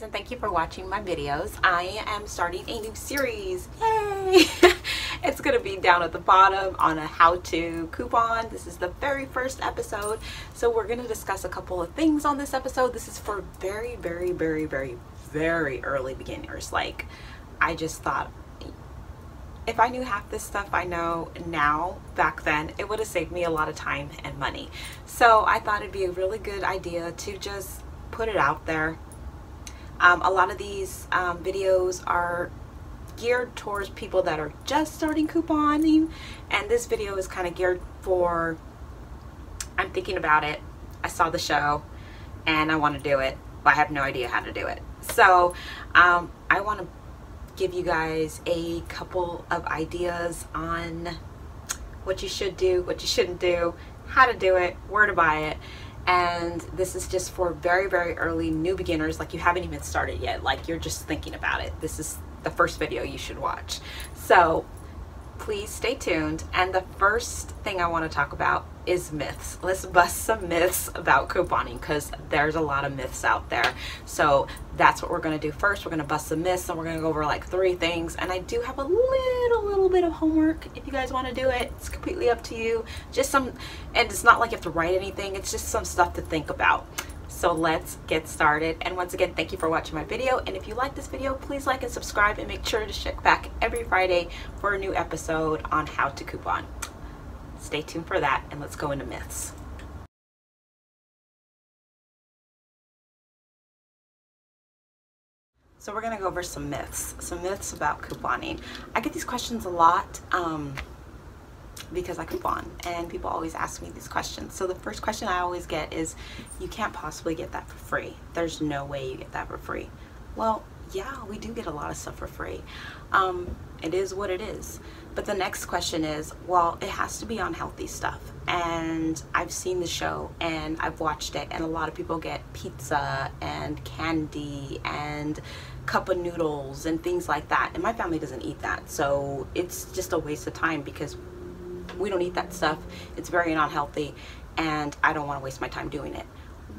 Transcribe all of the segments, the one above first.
and thank you for watching my videos. I am starting a new series. Yay! It's going to be down at the bottom on a how-to coupon. This is the very first episode. So we're going to discuss a couple of things on this episode. This is for very early beginners. Like, I just thought, if I knew half this stuff I know now, back then, it would have saved me a lot of time and money. So I thought it'd be a really good idea to just put it out there. A lot of these videos are geared towards people that are just starting couponing, and this video is kind of geared for, I'm thinking about it, I saw the show and I want to do it, but I have no idea how to do it. So I want to give you guys a couple of ideas on what you should do, what you shouldn't do, how to do it, where to buy it. And this is just for very early new beginners, like you haven't even started yet, like you're just thinking about it. This is the first video you should watch. So please stay tuned. And the first thing I want to talk about is myths. Let's bust some myths about couponing, because there's a lot of myths out there. So that's what we're going to do first. We're going to bust some myths, and we're going to go over like 3 things. And I do have a little bit of homework if you guys want to do it. It's completely up to you. Just some, and it's not like you have to write anything. It's just some stuff to think about. So let's get started. And once again, thank you for watching my video. And if you like this video, please like and subscribe, and make sure to check back every Friday for a new episode on how to coupon. Stay tuned for that, and let's go into myths. So we're gonna go over some myths about couponing. I get these questions a lot because I coupon, and people always ask me these questions. So the first question I always get is, you can't possibly get that for free. There's no way you get that for free. Well, yeah, we do get a lot of stuff for free. It is what it is. But the next question is, well, it has to be unhealthy stuff. And I've seen the show and I've watched it, and a lot of people get pizza and candy and cup of noodles and things like that. And my family doesn't eat that. So it's just a waste of time, because we don't eat that stuff. It's very unhealthy, and I don't want to waste my time doing it.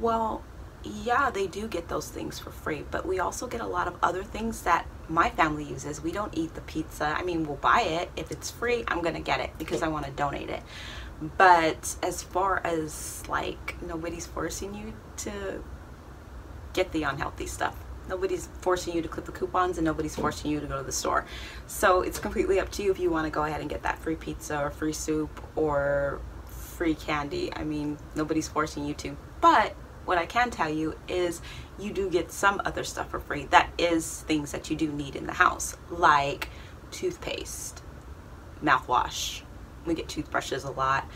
Well, yeah, they do get those things for free, but we also get a lot of other things that my family uses. We don't eat the pizza. I mean, we'll buy it. If it's free, I'm gonna get it because I want to donate it. But as far as, like, nobody's forcing you to get the unhealthy stuff. Nobody's forcing you to clip the coupons, and nobody's forcing you to go to the store. So it's completely up to you if you want to go ahead and get that free pizza or free soup or free candy. I mean, nobody's forcing you to. But what I can tell you is you do get some other stuff for free. That is things that you do need in the house, like toothpaste, mouthwash. We get toothbrushes a lot.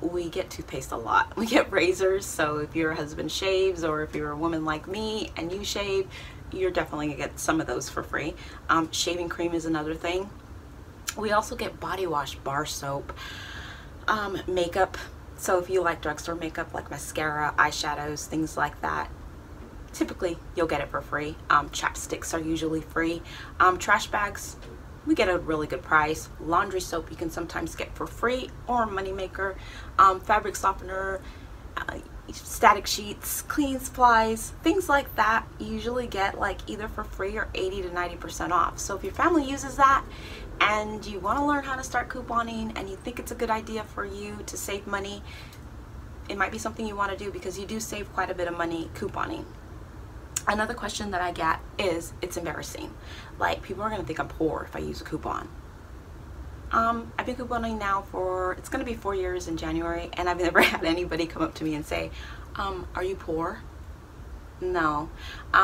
We get toothpaste a lot. We get razors. So if your husband shaves, or if you're a woman like me and you shave, you're definitely gonna get some of those for free. Shaving cream is another thing. We also get body wash, bar soap, makeup. So if you like drugstore makeup, like mascara, eyeshadows, things like that, typically you'll get it for free. Chapsticks are usually free. Trash bags, we get a really good price. Laundry soap you can sometimes get for free, or moneymaker. Fabric softener, static sheets, cleaning supplies, things like that, you usually get like either for free or 80 to 90% off. So if your family uses that, and you want to learn how to start couponing, and you think it's a good idea for you to save money, it might be something you want to do, because you do save quite a bit of money couponing. Another question that I get is, it's embarrassing. Like, people are going to think I'm poor if I use a coupon. I've been couponing now for, it's going to be 4 years in January, and I've never had anybody come up to me and say, are you poor? No.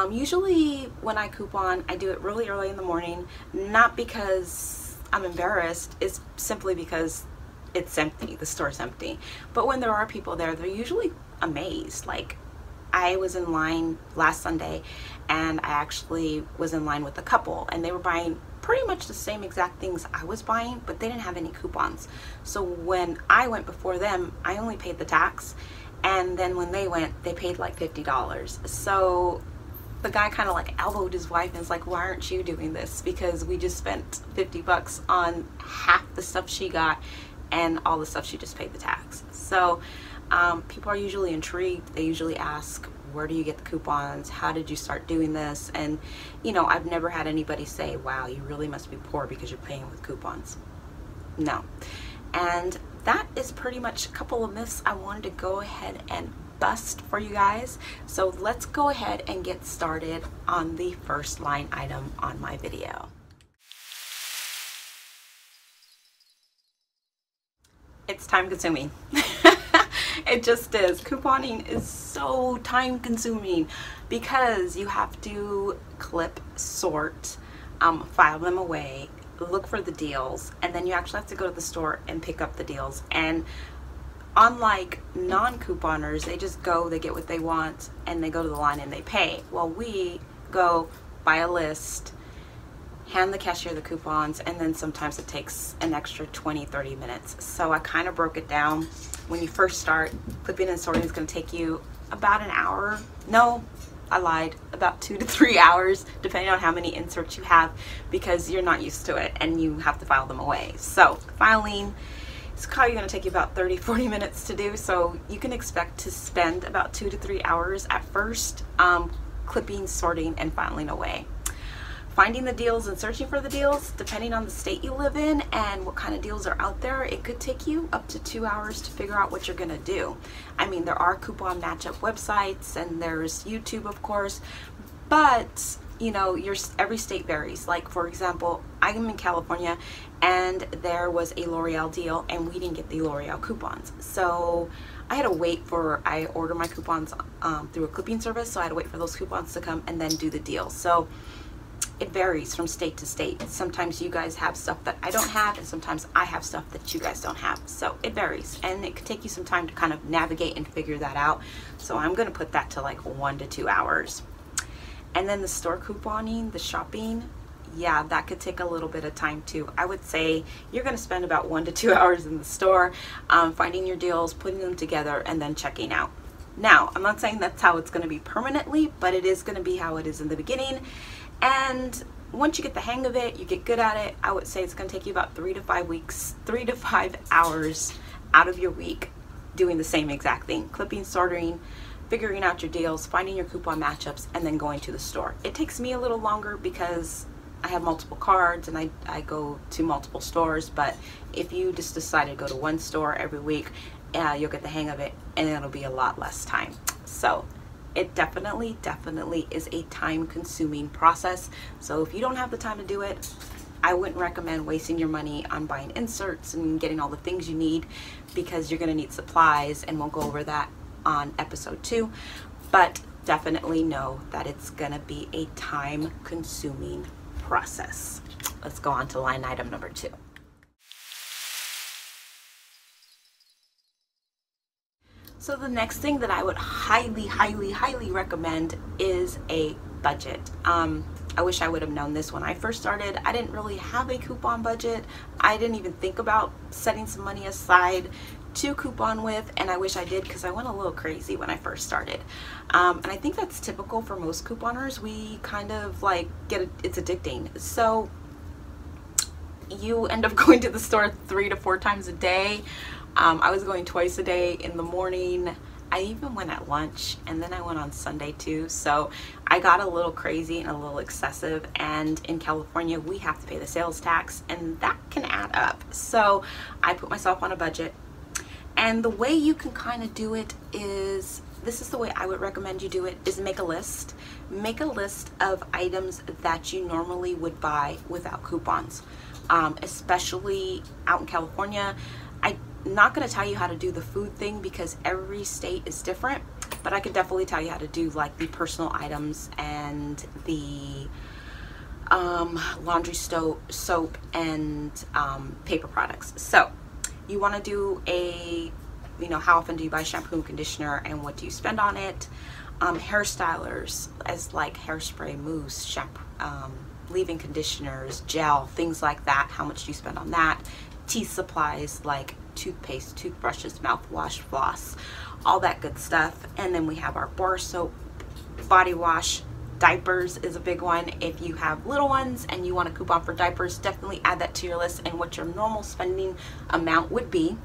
Usually when I coupon, I do it really early in the morning, not because I'm embarrassed, it's simply because it's empty, the store's empty. But when there are people there, they're usually amazed. Like, I was in line last Sunday, and I actually was in line with a couple, and they were buying pretty much the same exact things I was buying, but they didn't have any coupons. So when I went before them, I only paid the tax, and then when they went, they paid like $50. So the guy kind of like elbowed his wife and was like, why aren't you doing this? Because we just spent 50 bucks on half the stuff she got, and all the stuff she just paid the tax. So people are usually intrigued. They usually ask, where do you get the coupons? How did you start doing this? And you know, I've never had anybody say, wow, you really must be poor because you're paying with coupons. No. And that is pretty much a couple of myths I wanted to go ahead and bust for you guys. So let's go ahead and get started on the first line item on my video. It's time consuming. It just is. Couponing is so time consuming because you have to clip, sort, file them away, look for the deals, and then you actually have to go to the store and pick up the deals. And unlike non-couponers, they just go, they get what they want, and they go to the line and they pay. Well, we go buy a list, hand the cashier the coupons, and then sometimes it takes an extra 20-30 minutes. So I kind of broke it down. When you first start, clipping and sorting is going to take you about an hour. No, I lied, about 2 to 3 hours, depending on how many inserts you have, because you're not used to it and you have to file them away. So filing is probably going to take you about 30-40 minutes to do, so you can expect to spend about 2 to 3 hours at first clipping, sorting, and filing away. Finding the deals and searching for the deals, depending on the state you live in and what kind of deals are out there, it could take you up to 2 hours to figure out what you're gonna do. I mean, there are coupon matchup websites and there's YouTube, of course, but you know, every state varies. Like, for example, I'm in California and there was a L'Oreal deal and we didn't get the L'Oreal coupons. So I had to wait for, I ordered my coupons through a clipping service, so I had to wait for those coupons to come and then do the deal. So it varies from state to state. Sometimes you guys have stuff that I don't have, and sometimes I have stuff that you guys don't have. So it varies, and it could take you some time to kind of navigate and figure that out. So I'm going to put that to like 1 to 2 hours. And then the store couponing, the shopping, yeah, that could take a little bit of time too. I would say you're going to spend about 1 to 2 hours in the store, finding your deals, putting them together, and then checking out. Now, I'm not saying that's how it's going to be permanently, but it is going to be how it is in the beginning. And once you get the hang of it, you get good at it, I would say it's going to take you about 3 to 5 hours out of your week doing the same exact thing. Clipping, sorting, figuring out your deals, finding your coupon matchups, and then going to the store. It takes me a little longer because I have multiple cards and I go to multiple stores, but if you just decide to go to one store every week, you'll get the hang of it and it'll be a lot less time. So it definitely is a time-consuming process. So if you don't have the time to do it, I wouldn't recommend wasting your money on buying inserts and getting all the things you need, because you're gonna need supplies, and we'll go over that on episode 2. But definitely know that it's gonna be a time-consuming process. Let's go on to line item number 2. So the next thing that I would highly recommend is a budget. I wish I would have known this when I first started. I didn't really have a coupon budget. I didn't even think about setting some money aside to coupon with, and I wish I did, because I went a little crazy when I first started. And I think that's typical for most couponers. We kind of like it's addicting. So you end up going to the store 3 to 4 times a day. I was going twice a day in the morning. I even went at lunch, and then I went on Sunday too. So I got a little crazy and a little excessive, and in California we have to pay the sales tax, and that can add up. So I put myself on a budget, and the way you can kind of do it is, this is the way I would recommend you do it, is make a list. Make a list of items that you normally would buy without coupons, especially out in California. I'm not going to tell you how to do the food thing because every state is different, but I could definitely tell you how to do like the personal items and the laundry soap and paper products. So you want to do a, you know, how often do you buy shampoo and conditioner and what do you spend on it? Hairstylers, as like hairspray, mousse, shampoo, leave-in conditioners, gel, things like that. How much do you spend on that? Teeth supplies like toothpaste, toothbrushes, mouthwash, floss, all that good stuff. And then we have our bar soap, body wash, Diapers is a big one. If you have little ones and you want a coupon for diapers, definitely add that to your list and what your normal spending amount would be.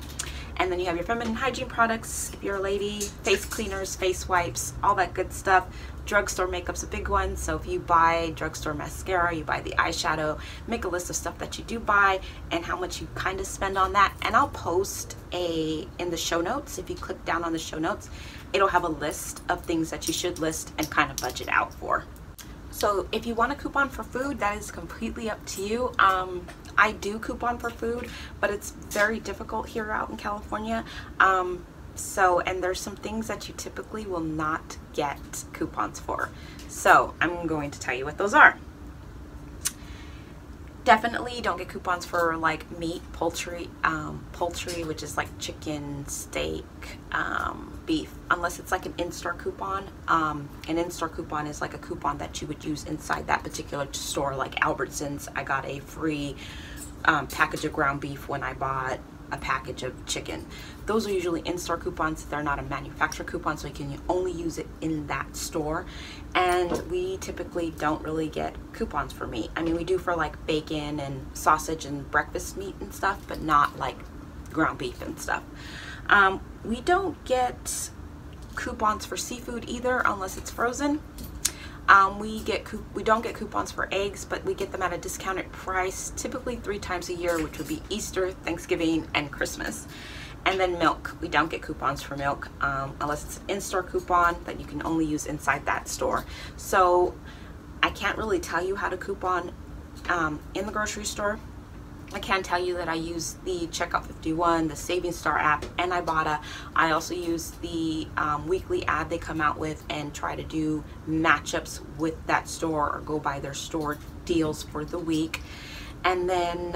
And then you have your feminine hygiene products, if you're a lady, face cleaners, face wipes, all that good stuff. Drugstore makeup's a big one, so if you buy drugstore mascara, you buy the eyeshadow, make a list of stuff that you do buy and how much you kind of spend on that. And I'll post in the show notes. If you click down on the show notes, it'll have a list of things that you should list and kind of budget out for. So if you want a coupon for food, that is completely up to you. I do coupon for food, but it's very difficult here out in California. And there's some things that you typically will not get coupons for. So I'm going to tell you what those are. Definitely don't get coupons for like meat, poultry, which is like chicken, steak, beef, unless it's like an in-store coupon. An in-store coupon is like a coupon that you would use inside that particular store, like Albertsons. I got a free package of ground beef when I bought a package of chicken. Those are usually in-store coupons. They're not a manufacturer coupon, so you can only use it in that store. And we typically don't really get coupons for meat. I mean, we do for like bacon and sausage and breakfast meat and stuff, but not like ground beef and stuff. We don't get coupons for seafood either, unless it's frozen. We don't get coupons for eggs, but we get them at a discounted price, typically 3 times a year, which would be Easter, Thanksgiving, and Christmas. And then milk, we don't get coupons for milk unless it's an in-store coupon that you can only use inside that store. So I can't really tell you how to coupon in the grocery store. I can tell you that I use the Checkout 51, the Saving Star app, and Ibotta. I also use the weekly ad they come out with and try to do matchups with that store or go by their store deals for the week. And then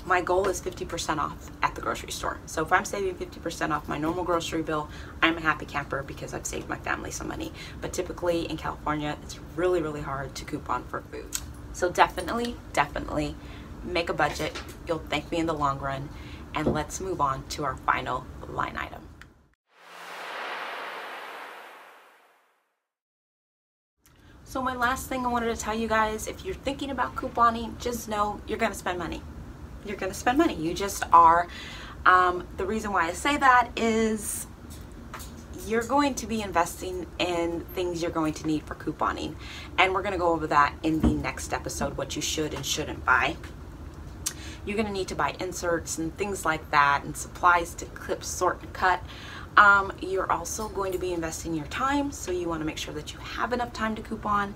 my goal is 50% off at the grocery store. So if I'm saving 50% off my normal grocery bill, I'm a happy camper because I've saved my family some money. But typically in California, it's really, really hard to coupon for food. So definitely make a budget. You'll thank me in the long run. And let's move on to our final line item. So my last thing I wanted to tell you guys, if you're thinking about couponing, just know you're gonna spend money. You're gonna spend money. You just are. The reason why I say that is you're going to be investing in things you're going to need for couponing. And we're gonna go over that in the next episode, what you should and shouldn't buy. You're going to need to buy inserts and things like that, and supplies to clip, sort, and cut. You're also going to be investing your time, so you want to make sure that you have enough time to coupon.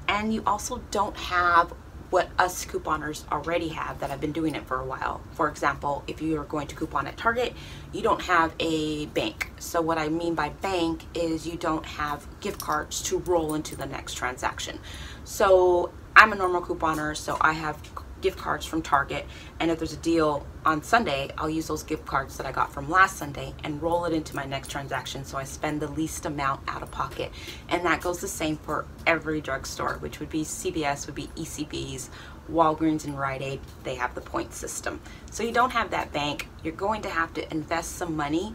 And you also don't have what us couponers already have that have been doing it for a while. For example, if you are going to coupon at Target, you don't have a bank. So what I mean by bank is you don't have gift cards to roll into the next transaction. So I'm a normal couponer, so I have gift cards from Target, and if there's a deal on Sunday, I'll use those gift cards that I got from last Sunday and roll it into my next transaction, so I spend the least amount out of pocket. And that goes the same for every drugstore, which would be CVS, would be ECBs, Walgreens, and Rite Aid. They have the point system. So you don't have that bank. You're going to have to invest some money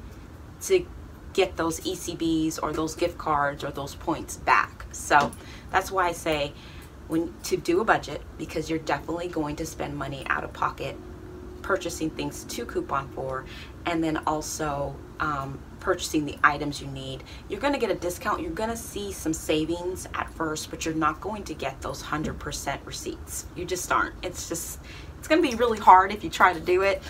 to get those ECBs or those gift cards or those points back. So that's why I say to do a budget, because you're definitely going to spend money out of pocket purchasing things to coupon for, and then also purchasing the items you need. You're going to get a discount. You're going to see some savings at first, but you're not going to get those 100% receipts. You just aren't. It's going to be really hard if you try to do it.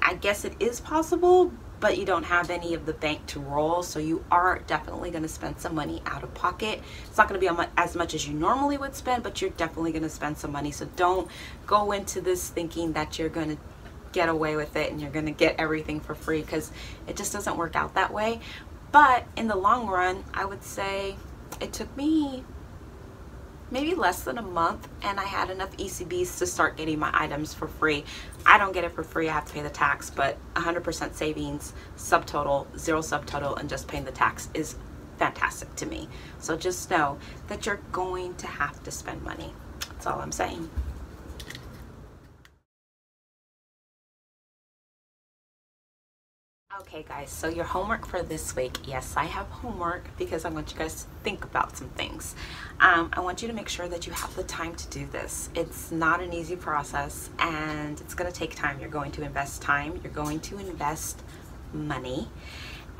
I guess it is possible, but you don't have any of the bank to roll, so you are definitely going to spend some money out of pocket. It's not going to be as much as you normally would spend, but you're definitely going to spend some money. So don't go into this thinking that you're going to get away with it and you're going to get everything for free, because it just doesn't work out that way. But in the long run, I would say it took me maybe less than a month, and I had enough ECBs to start getting my items for free. I don't get it for free, I have to pay the tax, but 100% savings, subtotal, zero subtotal, and just paying the tax is fantastic to me. So just know that you're going to have to spend money. That's all I'm saying. Okay guys, so your homework for this week, yes, I have homework because I want you guys to think about some things. I want you to make sure that you have the time to do this. It's not an easy process and it's going to take time. You're going to invest time, you're going to invest money,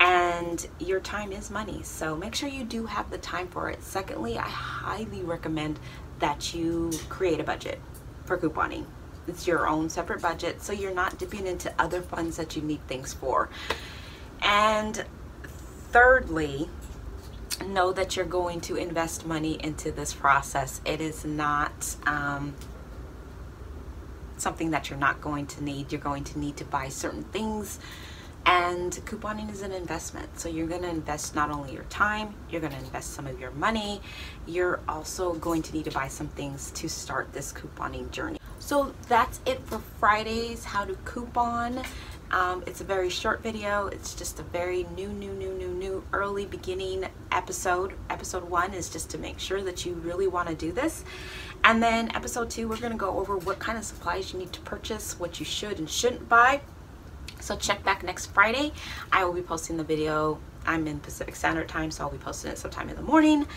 and your time is money. So make sure you do have the time for it. Secondly, I highly recommend that you create a budget for couponing. It's your own separate budget, so you're not dipping into other funds that you need things for. And thirdly, know that you're going to invest money into this process. It is not something that you're not going to need. You're going to need to buy certain things, and couponing is an investment. So you're going to invest not only your time, you're going to invest some of your money. You're also going to need to buy some things to start this couponing journey. So that's it for Friday's How to Coupon. It's a very short video. It's just a very new early beginning episode. Episode 1 is just to make sure that you really want to do this. And then episode 2, we're going to go over what kind of supplies you need to purchase, what you should and shouldn't buy. So check back next Friday. I will be posting the video. I'm in Pacific Standard Time, so I'll be posting it sometime in the morning.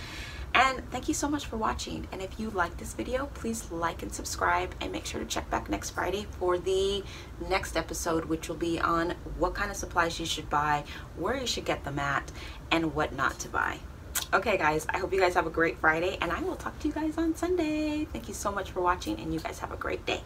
And thank you so much for watching. And if you like this video, please like and subscribe, and make sure to check back next Friday for the next episode, which will be on what kind of supplies you should buy, where you should get them at, and what not to buy. Okay guys, I hope you guys have a great Friday, and I will talk to you guys on Sunday. Thank you so much for watching, and you guys have a great day.